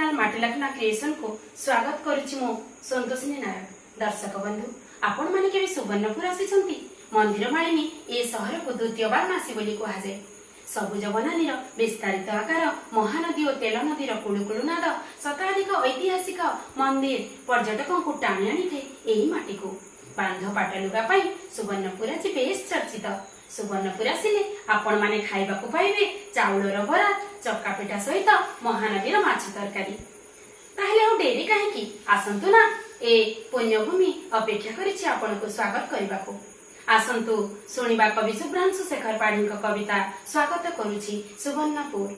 Channel माटीलाखना creation को स्वागत करुछि मो संतोषिनी नायक। दर्शक बंधु आपण माने केबे सुवर्णपुर आसीछंती? मंदिर मालिनी ए शहर को द्वितीय बार मासी बोली कहा जाए। सबुज बनानीर विस्तारित आकार, महानदी और तेल नदीर कुलुकुलु नाद, शताधिक ऐतिहासिक मंदिर पर्यटकों को टाणी आनी एही माटी को। बांध पाटलुगा पाई सुवर्णपुर आज बेस चर्चित। सुवर्णपुर आसिले आपण माने खाइबाकू पाइबे चाउलर बरा, चक्कापिठा सहित महानदीर माछ तरकारी। ताहले आ डेरी काहेकि, आसंतु ना ए पुण्यभूमि अपेक्षा करिछि आपनको स्वागत करिबाकू। आसंतु सुनिबा कवि शुभ्रांशु शेखर पाढ़ी कविता स्वागत करुछि सुवर्णपुर।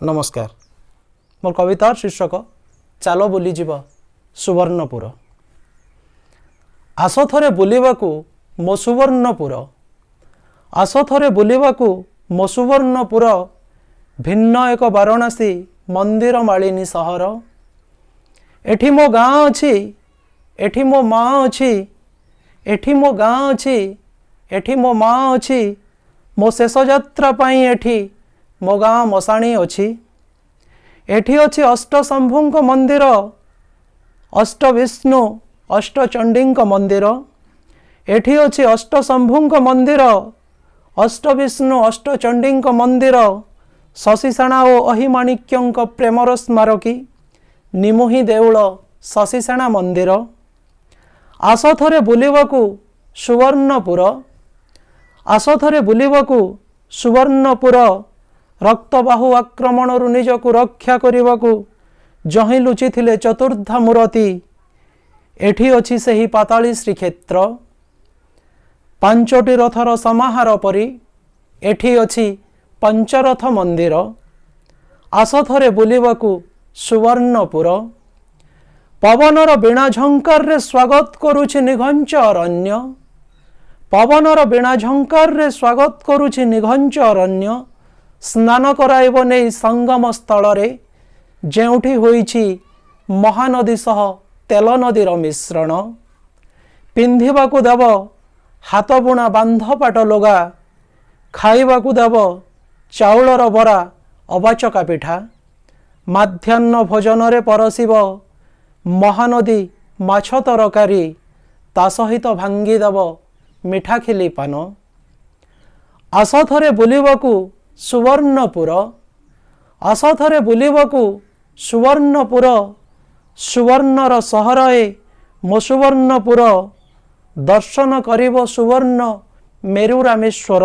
नमस्कार, मोर कवितार शीर्षक चालो बुली जीव सुवर्णपुर। आस थरे बुलिबाकू मो सुवर्णपुर, आस थरे बुलिबाकू मो सुवर्णपुर। भिन्न एक वाराणसी मंदिर मालिनी सहर। एठी मो गाँ अछि, एठी मो माँ अछि, एठी मो गाँ अछि, एठी मो माँ अछि। मो शेष यात्रा पाई एठी मो गाँ मशाणी अछि। एठी अछि अष्टशंभुंक मंदिर, अष्ट विष्णु अष्ट चंडींक मंदिर। एठी अछि अष्टशंभुंक मंदिर, अष्ट विष्णु अष्ट चंडींक मंदिर। शशिसेना और अहिमाणिक्यंक प्रेमर स्मारकी निमुही देउल शशिसेना मंदिर। आस थरे बुलिबाकू सुवर्णपुर, आस थरे बुलिबाकू सुवर्णपुर। रक्तबाहु आक्रमणरू निजकू रक्षा करिबाकू जहीं लुचिथिले चतुर्धा मूर्ति, एठी अछि सेही पाताली श्रीक्षेत्र। पांचटी रथर समाहार परी एठी अछि पंचरथ मंदिर। आस थरे बुलिबाकू सुवर्णपुर। पवनर बीणा झंकार रे स्वागत करुछि निघंच अरण्य, पवनर बीणा झंकार रे स्वागत करुछि निघंच अरण्य। स्नान कराइब नै संगम स्थल रे, जेउठी होइछि महानदी सह तेल नदीर मिश्रण। पिंधिबाकू देव हाथ बुणा बांध पाट लुगा, खाइबाकू देव चाउलर बरा अबा चका पिठा। माध्याह्न भोजन रे परसिब महानदी माछ तरकारी, ता सहित भांगी देव मिठा खिली पान। आस थरे बुलिबाकू सुवर्णपुर, आस थरे बुलिबाकू सुवर्णपुर। सुवर्णर सहर ए मो सुवर्णपुर। दर्शन करिब सुवर्ण मेरु रामेश्वर।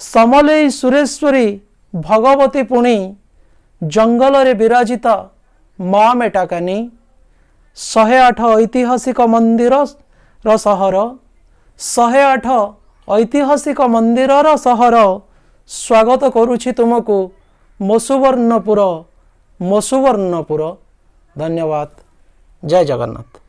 समलेई सुरेश्वरी भगवती पुणी, जंगल रे विराजिता माँ मेटाकानी। 108 ऐतिहासिक मंदिर र सहर, 108 ऐतिहासिक मंदिर र सहर। स्वागत करुछि तुमको मो सुवर्णपुर, मो सुवर्णपुर। धन्यवाद। जय जगन्नाथ।